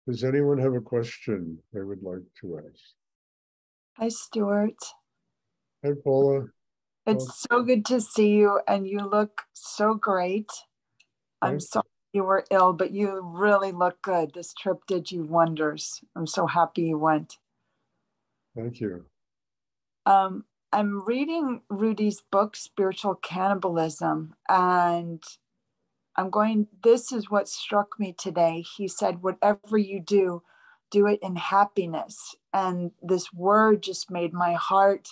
Does anyone have a question they would like to ask? Hi, Stuart. Hi, Paula. It's so good to see you, and you look so great. I'm Thank sorry you were ill, but you really look good. This trip did you wonders. I'm so happy you went. thank you. I'm reading Rudy's book, Spiritual Cannibalism, and this is what struck me today. He said, whatever you do, do it in happiness. And this word just made my heart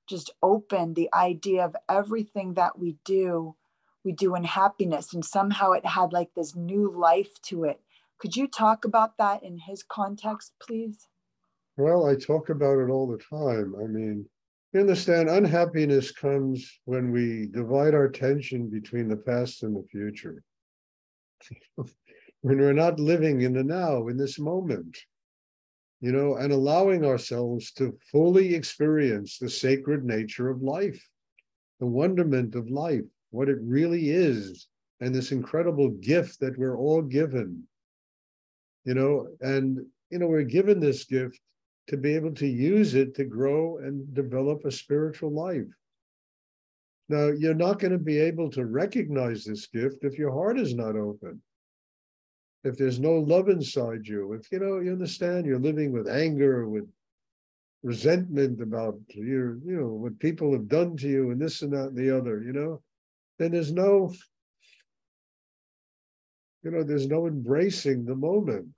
just open. The idea of everything that we do in happiness. And somehow it had like this new life to it. Could you talk about that in his context, please? Well, I talk about it all the time. I mean, you understand, unhappiness comes when we divide our attention between the past and the future. When we're not living in the now, in this moment, and allowing ourselves to fully experience the sacred nature of life, the wonderment of life, what it really is, and this incredible gift that we're all given, we're given this gift to be able to use it to grow and develop a spiritual life. Now, you're not going to be able to recognize this gift if your heart is not open, if there's no love inside you, if you understand you're living with anger, with resentment about what people have done to you and this and that and the other, then there's no embracing the moment.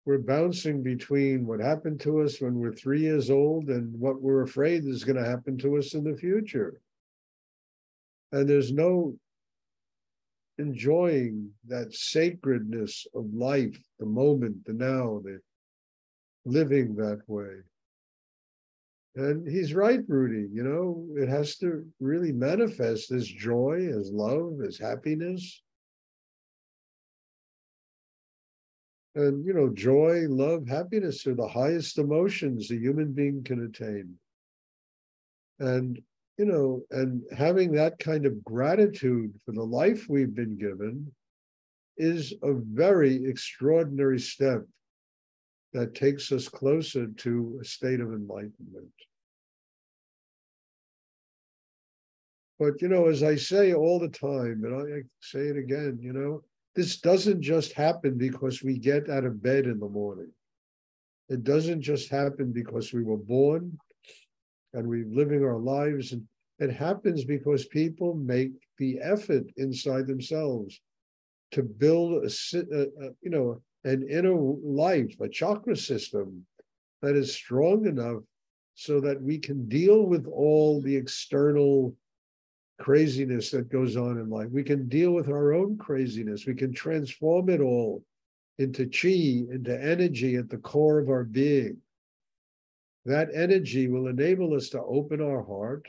We're bouncing between what happened to us when we're 3 years old and what we're afraid is going to happen to us in the future. And there's no enjoying that sacredness of life, the moment, the now, the living that way. And he's right, Rudy, it has to really manifest as joy, as love, as happiness. And, joy, love, happiness are the highest emotions a human being can attain. And, and having that kind of gratitude for the life we've been given is a very extraordinary step that takes us closer to a state of enlightenment. But, as I say all the time, and I say it again, this doesn't just happen because we get out of bed in the morning. It doesn't just happen because we were born and we're living our lives. And it happens because people make the effort inside themselves to build an inner life, a chakra system that is strong enough so that we can deal with all the external craziness that goes on in life. We can deal with our own craziness. We can transform it all into chi, into energy at the core of our being. That energy will enable us to open our heart,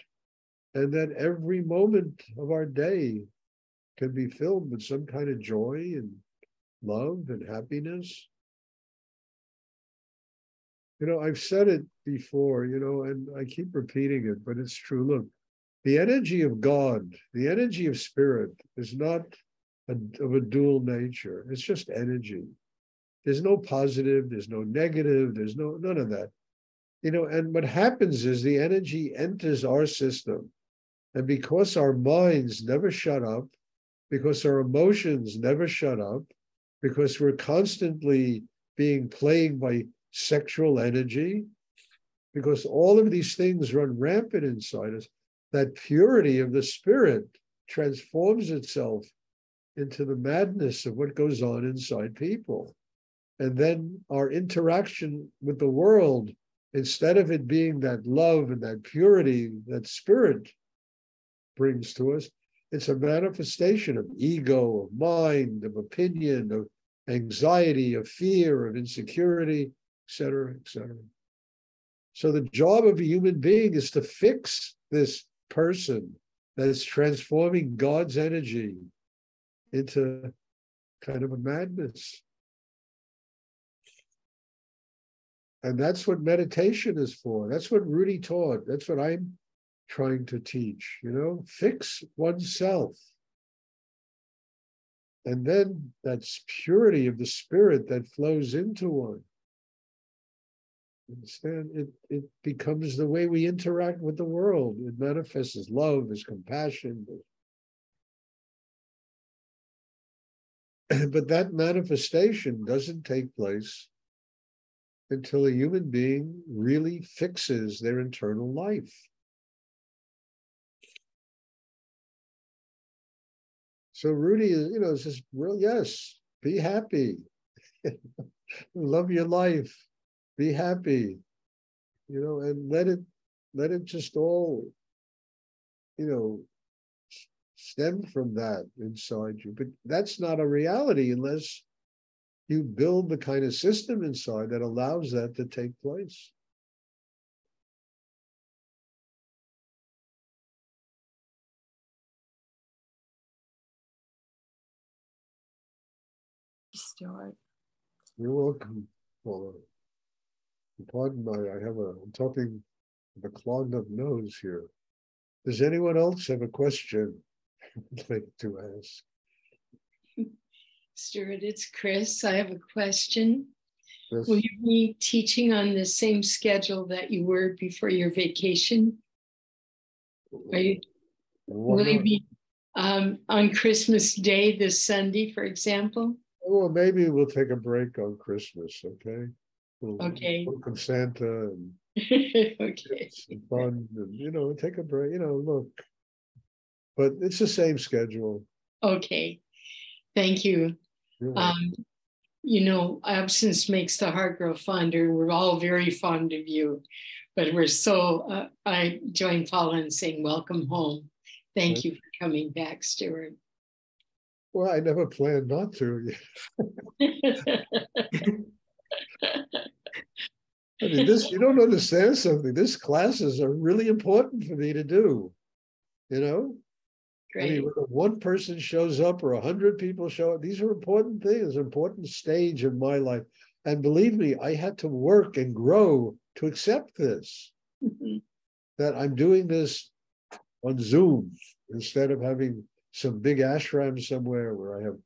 and that every moment of our day can be filled with some kind of joy and love and happiness. I've said it before, and I keep repeating it, but it's true. Look, the energy of God, the energy of spirit is not of a dual nature. It's just energy. There's no positive, there's no negative, there's none of that. And what happens is the energy enters our system. And because our minds never shut up, because our emotions never shut up, because we're constantly being plagued by sexual energy, because all of these things run rampant inside us, that purity of the spirit transforms itself into the madness of what goes on inside people. And then our interaction with the world, instead of it being that love and that purity that spirit brings to us, it's a manifestation of ego, of mind, of opinion, of anxiety, of fear, of insecurity, et cetera, et cetera. So the job of a human being is to fix this person that is transforming God's energy into kind of a madness. And that's what meditation is for. That's what Rudy taught. That's what I'm trying to teach, fix oneself. And then that's purity of the spirit that flows into one. Understand? It becomes the way we interact with the world. It manifests as love, as compassion. But that manifestation doesn't take place until a human being really fixes their internal life. So Rudy is, is just real, yes, be happy. Love your life. Be happy. And let it just all, stem from that inside you. But that's not a reality unless you build the kind of system inside that allows that to take place. Stuart. You're welcome. Well, pardon I'm talking with a clogged up nose here. Does anyone else have a question I'd like to ask? Stuart, it's Chris. I have a question. Yes. Will you be teaching on the same schedule that you were before your vacation? Will you be on Christmas Day this Sunday, for example? Well, maybe we'll take a break on Christmas, okay? Okay. Welcome Santa and okay. some fun, and take a break. Look, but it's the same schedule. Okay, thank you. Absence makes the heart grow fonder. We're all very fond of you, but we're so. I join Paula in saying welcome home. Thank you for coming back, Stuart. Well, I never planned not to. I mean, you don't understand something. These classes are really important for me to do, Great. I mean, whether one person shows up or 100 people show up, these are important things, important stage in my life. And believe me, I had to work and grow to accept this, that I'm doing this on Zoom instead of having some big ashram somewhere where I have,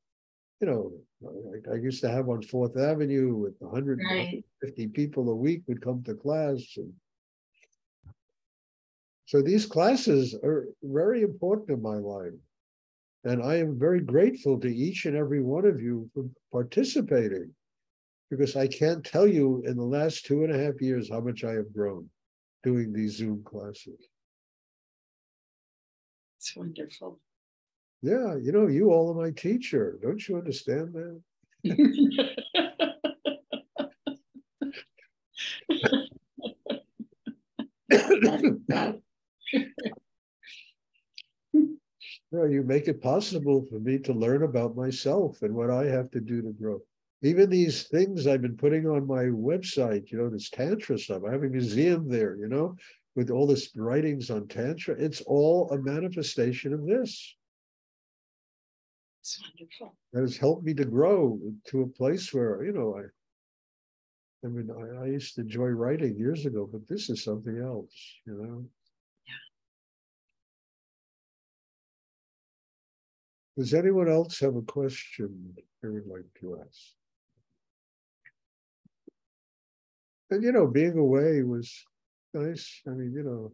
I used to have on 4th Avenue with 150 people a week would come to class. And so these classes are very important in my life. And I am very grateful to each and every one of you for participating, because I can't tell you in the last 2.5 years how much I have grown doing these Zoom classes. It's wonderful. Yeah, you all are my teacher. Don't you understand that? You make it possible for me to learn about myself and what I have to do to grow. Even these things I've been putting on my website, this Tantra stuff. I have a museum there, with all this writings on Tantra. It's all a manifestation of this. It's wonderful. That has helped me to grow to a place where, I used to enjoy writing years ago, but this is something else, Yeah. Does anyone else have a question they would like to ask? And, being away was nice. I mean,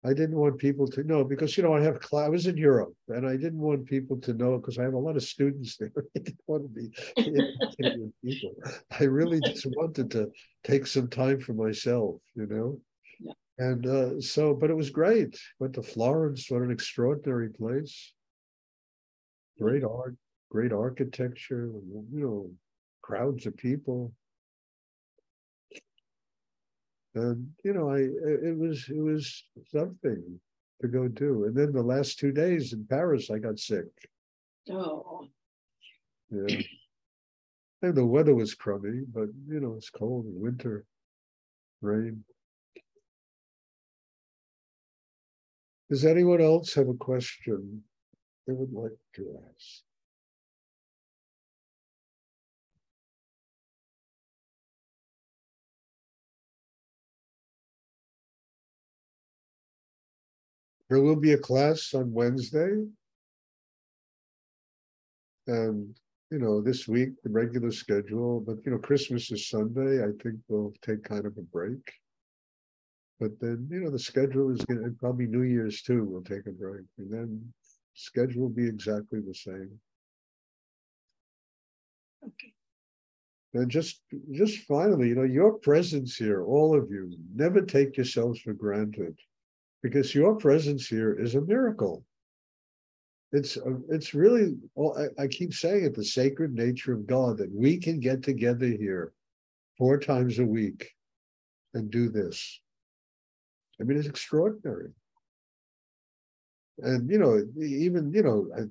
I didn't want people to know because, I was in Europe and I didn't want people to know because I have a lot of students there. I didn't want to be interacting with people. I really just wanted to take some time for myself, Yeah. And but it was great. Went to Florence, what an extraordinary place. Great art, great architecture, crowds of people. And it was something to go do. And then the last 2 days in Paris, I got sick. Oh. Yeah. And the weather was crummy, but it's cold in winter, rain. Does anyone else have a question they would like to ask? There will be a class on Wednesday. And, this week, the regular schedule, but, Christmas is Sunday. I think we'll take kind of a break. But then, the schedule is going to, probably New Year's too, we'll take a break. And then schedule will be exactly the same. Okay. And just finally, your presence here, all of you, never take yourselves for granted, because your presence here is a miracle. It's really, I keep saying it, the sacred nature of God, that we can get together here 4 times a week and do this. I mean, it's extraordinary. And, even,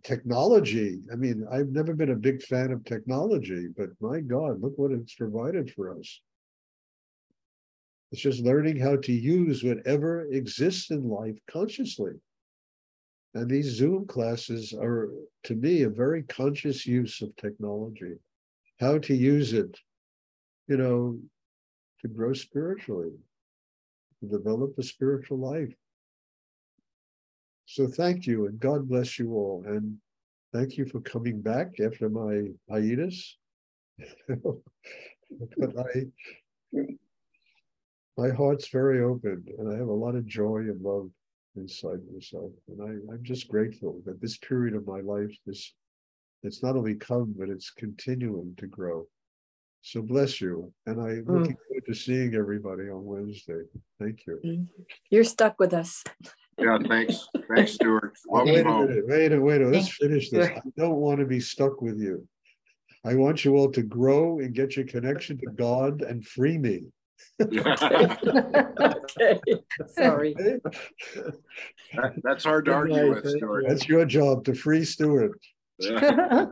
technology. I mean, I've never been a big fan of technology, but my God, look what it's provided for us. It's just learning how to use whatever exists in life consciously. And these Zoom classes are, to me, a very conscious use of technology. How to use it, to grow spiritually, to develop a spiritual life. So thank you, and God bless you all. And thank you for coming back after my hiatus. But my heart's very open, and I have a lot of joy and love inside myself. And I'm just grateful that this period of my life, it's not only come, but it's continuing to grow. So bless you. And I'm looking forward to seeing everybody on Wednesday. Thank you. You're stuck with us. Yeah, thanks. Thanks, Stuart. Wait a minute. Let's finish this. I don't want to be stuck with you. I want you all to grow and get your connection to God and free me. Okay. Sorry. That's hard to argue with, Stuart. That's your job, to free Stuart. Yeah.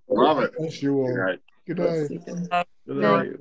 Love it. Bless you all. Good night. Good night. Good night.